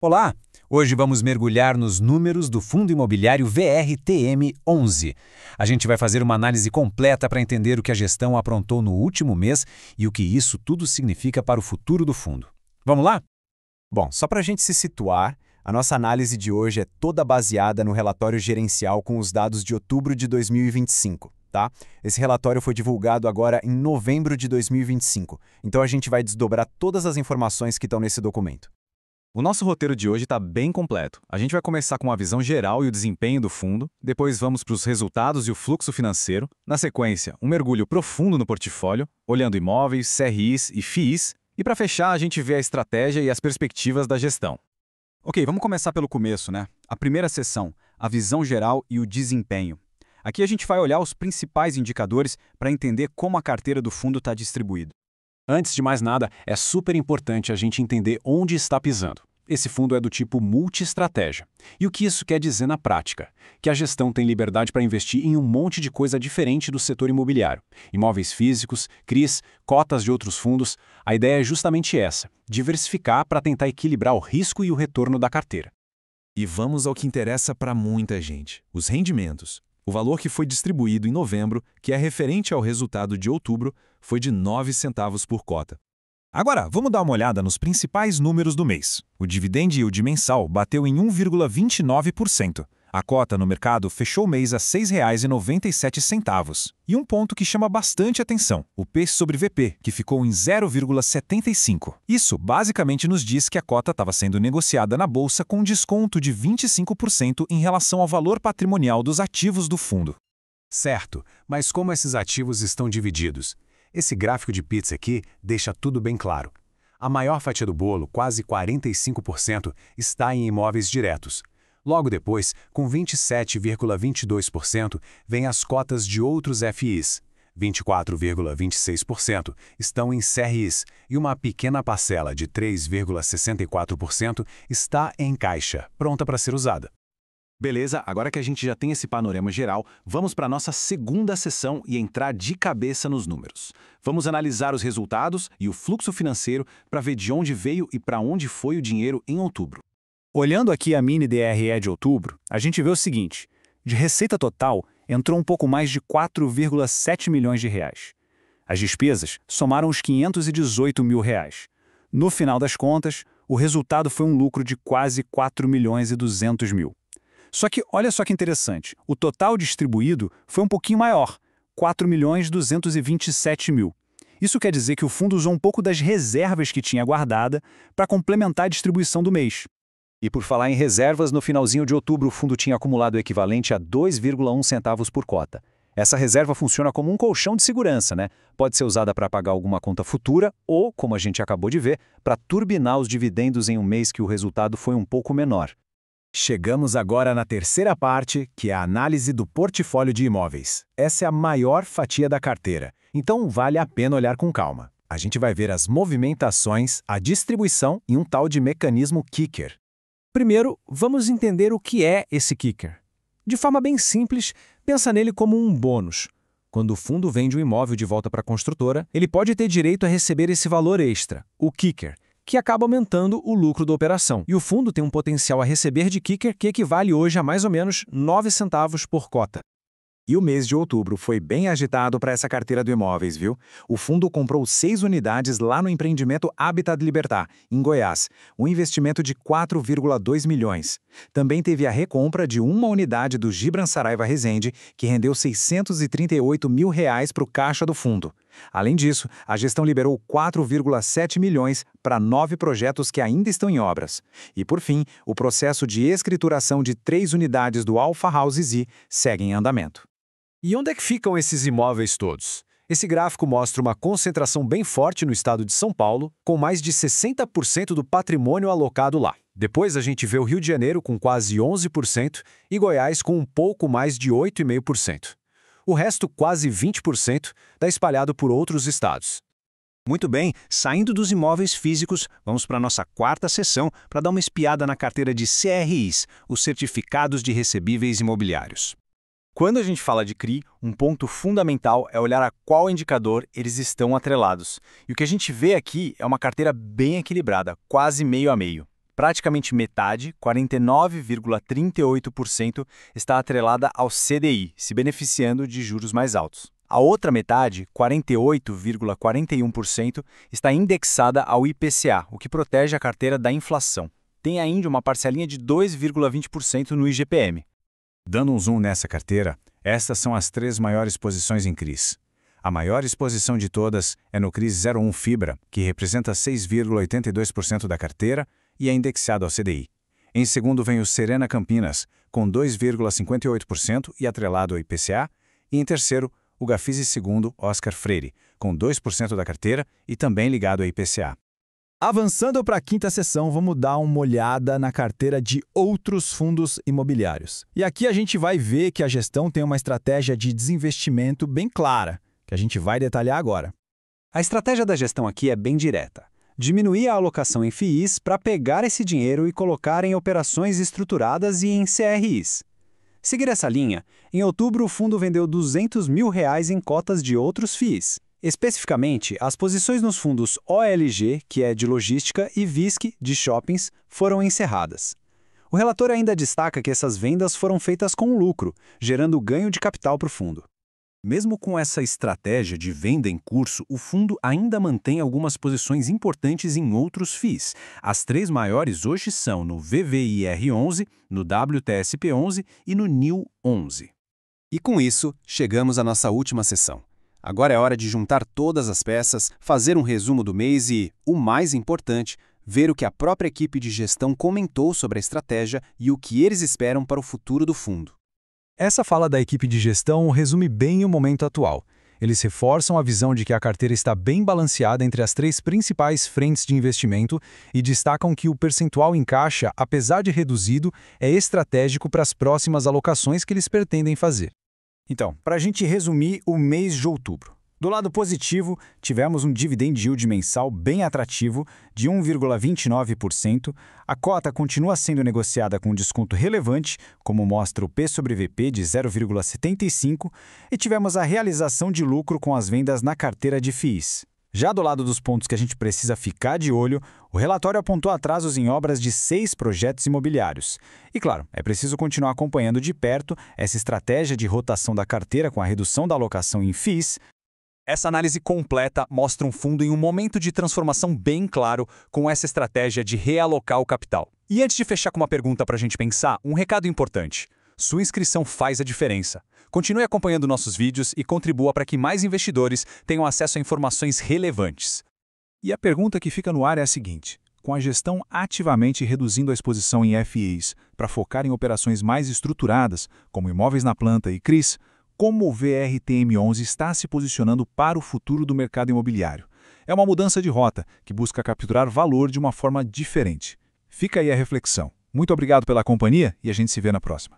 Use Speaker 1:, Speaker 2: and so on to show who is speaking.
Speaker 1: Olá! Hoje vamos mergulhar nos números do Fundo Imobiliário VRTM11. A gente vai fazer uma análise completa para entender o que a gestão aprontou no último mês e o que isso tudo significa para o futuro do fundo. Vamos lá?
Speaker 2: Bom, só para a gente se situar, a nossa análise de hoje é toda baseada no relatório gerencial com os dados de outubro de 2025, tá? Esse relatório foi divulgado agora em novembro de 2025, então a gente vai desdobrar todas as informações que estão nesse documento.
Speaker 3: O nosso roteiro de hoje está bem completo. A gente vai começar com uma visão geral e o desempenho do fundo, depois vamos para os resultados e o fluxo financeiro, na sequência, um mergulho profundo no portfólio, olhando imóveis, CRIs e FIIs, e para fechar a gente vê a estratégia e as perspectivas da gestão.
Speaker 2: Ok, vamos começar pelo começo, né? A primeira seção, a visão geral e o desempenho. Aqui a gente vai olhar os principais indicadores para entender como a carteira do fundo está distribuída.
Speaker 1: Antes de mais nada, é super importante a gente entender onde está pisando. Esse fundo é do tipo multi-estratégia. E o que isso quer dizer na prática? Que a gestão tem liberdade para investir em um monte de coisa diferente do setor imobiliário. Imóveis físicos, CRIs, cotas de outros fundos. A ideia é justamente essa, diversificar para tentar equilibrar o risco e o retorno da carteira.
Speaker 4: E vamos ao que interessa para muita gente, os rendimentos. O valor que foi distribuído em novembro, que é referente ao resultado de outubro, foi de 9 centavos por cota. Agora, vamos dar uma olhada nos principais números do mês. O dividend yield mensal bateu em 1,29%. A cota no mercado fechou o mês a R$ 6,97. E um ponto que chama bastante atenção, o P sobre VP, que ficou em 0,75. Isso basicamente nos diz que a cota estava sendo negociada na bolsa com um desconto de 25% em relação ao valor patrimonial dos ativos do fundo.
Speaker 1: Certo, mas como esses ativos estão divididos? Esse gráfico de pizza aqui deixa tudo bem claro. A maior fatia do bolo, quase 45%, está em imóveis diretos. Logo depois, com 27,22%, vem as cotas de outros FIs. 24,26% estão em CRIs e uma pequena parcela de 3,64% está em caixa, pronta para ser usada.
Speaker 3: Beleza, agora que a gente já tem esse panorama geral, vamos para a nossa segunda sessão e entrar de cabeça nos números. Vamos analisar os resultados e o fluxo financeiro para ver de onde veio e para onde foi o dinheiro em outubro.
Speaker 2: Olhando aqui a mini DRE de outubro, a gente vê o seguinte: de receita total, entrou um pouco mais de 4,7 milhões de reais. As despesas somaram os 518 mil reais. No final das contas, o resultado foi um lucro de quase 4 milhões e 200 mil. Só que, olha só que interessante, o total distribuído foi um pouquinho maior, 4 milhões 227 mil. Isso quer dizer que o fundo usou um pouco das reservas que tinha guardada para complementar a distribuição do mês.
Speaker 3: E por falar em reservas, no finalzinho de outubro o fundo tinha acumulado o equivalente a 2,1 centavos por cota. Essa reserva funciona como um colchão de segurança, né? Pode ser usada para pagar alguma conta futura ou, como a gente acabou de ver, para turbinar os dividendos em um mês que o resultado foi um pouco menor.
Speaker 2: Chegamos agora na terceira parte, que é a análise do portfólio de imóveis. Essa é a maior fatia da carteira, então vale a pena olhar com calma. A gente vai ver as movimentações, a distribuição e um tal de mecanismo kicker.
Speaker 5: Primeiro, vamos entender o que é esse kicker. De forma bem simples, pensa nele como um bônus. Quando o fundo vende um imóvel de volta para a construtora, ele pode ter direito a receber esse valor extra, o kicker, que acaba aumentando o lucro da operação. E o fundo tem um potencial a receber de kicker que equivale hoje a mais ou menos 9 centavos por cota.
Speaker 2: E o mês de outubro foi bem agitado para essa carteira de imóveis, viu? O fundo comprou 6 unidades lá no empreendimento Habitat Libertar, em Goiás, um investimento de 4,2 milhões. Também teve a recompra de uma unidade do Gibran Saraiva Resende, que rendeu 638 mil reais para o caixa do fundo. Além disso, a gestão liberou 4,7 milhões para 9 projetos que ainda estão em obras. E, por fim, o processo de escrituração de 3 unidades do Alpha House Z segue em andamento.
Speaker 5: E onde é que ficam esses imóveis todos? Esse gráfico mostra uma concentração bem forte no estado de São Paulo, com mais de 60% do patrimônio alocado lá. Depois a gente vê o Rio de Janeiro com quase 11% e Goiás com um pouco mais de 8,5%. O resto, quase 20%, está espalhado por outros estados.
Speaker 1: Muito bem, saindo dos imóveis físicos, vamos para a nossa quarta sessão para dar uma espiada na carteira de CRIs, os Certificados de Recebíveis Imobiliários.
Speaker 2: Quando a gente fala de CRI, um ponto fundamental é olhar a qual indicador eles estão atrelados. E o que a gente vê aqui é uma carteira bem equilibrada, quase meio a meio. Praticamente metade, 49,38%, está atrelada ao CDI, se beneficiando de juros mais altos. A outra metade, 48,41%, está indexada ao IPCA, o que protege a carteira da inflação. Tem ainda uma parcelinha de 2,20% no IGPM.
Speaker 1: Dando um zoom nessa carteira, estas são as 3 maiores posições em CRIs. A maior exposição de todas é no CRIs 01 Fibra, que representa 6,82% da carteira e é indexado ao CDI. Em segundo vem o Serena Campinas, com 2,58% e atrelado ao IPCA, e em terceiro, o Gafise II Oscar Freire, com 2% da carteira e também ligado ao IPCA.
Speaker 5: Avançando para a quinta sessão, vamos dar uma olhada na carteira de outros fundos imobiliários. E aqui a gente vai ver que a gestão tem uma estratégia de desinvestimento bem clara, que a gente vai detalhar agora.
Speaker 3: A estratégia da gestão aqui é bem direta. Diminuir a alocação em FIIs para pegar esse dinheiro e colocar em operações estruturadas e em CRIs. Seguir essa linha, em outubro o fundo vendeu R$200 mil em cotas de outros FIIs. Especificamente, as posições nos fundos OLG, que é de logística, e VISC, de shoppings, foram encerradas. O relatório ainda destaca que essas vendas foram feitas com lucro, gerando ganho de capital para o fundo.
Speaker 1: Mesmo com essa estratégia de venda em curso, o fundo ainda mantém algumas posições importantes em outros FIIs. As 3 maiores hoje são no VVIR11, no WTSP11 e no NIL11.
Speaker 3: E com isso, chegamos à nossa última sessão. Agora é hora de juntar todas as peças, fazer um resumo do mês e, o mais importante, ver o que a própria equipe de gestão comentou sobre a estratégia e o que eles esperam para o futuro do fundo.
Speaker 5: Essa fala da equipe de gestão resume bem o momento atual. Eles reforçam a visão de que a carteira está bem balanceada entre as 3 principais frentes de investimento e destacam que o percentual em caixa, apesar de reduzido, é estratégico para as próximas alocações que eles pretendem fazer. Então, para a gente resumir o mês de outubro. Do lado positivo, tivemos um dividend yield mensal bem atrativo de 1,29%. A cota continua sendo negociada com um desconto relevante, como mostra o P sobre VP de 0,75%, e tivemos a realização de lucro com as vendas na carteira de FIIs. Já do lado dos pontos que a gente precisa ficar de olho, o relatório apontou atrasos em obras de 6 projetos imobiliários. E claro, é preciso continuar acompanhando de perto essa estratégia de rotação da carteira com a redução da alocação em FIIs.
Speaker 3: Essa análise completa mostra um fundo em um momento de transformação bem claro com essa estratégia de realocar o capital. E antes de fechar com uma pergunta para a gente pensar, um recado importante. Sua inscrição faz a diferença. Continue acompanhando nossos vídeos e contribua para que mais investidores tenham acesso a informações relevantes.
Speaker 1: E a pergunta que fica no ar é a seguinte: com a gestão ativamente reduzindo a exposição em FIIs para focar em operações mais estruturadas, como imóveis na planta e CRIs, como o VRTM11 está se posicionando para o futuro do mercado imobiliário? É uma mudança de rota que busca capturar valor de uma forma diferente. Fica aí a reflexão. Muito obrigado pela companhia e a gente se vê na próxima.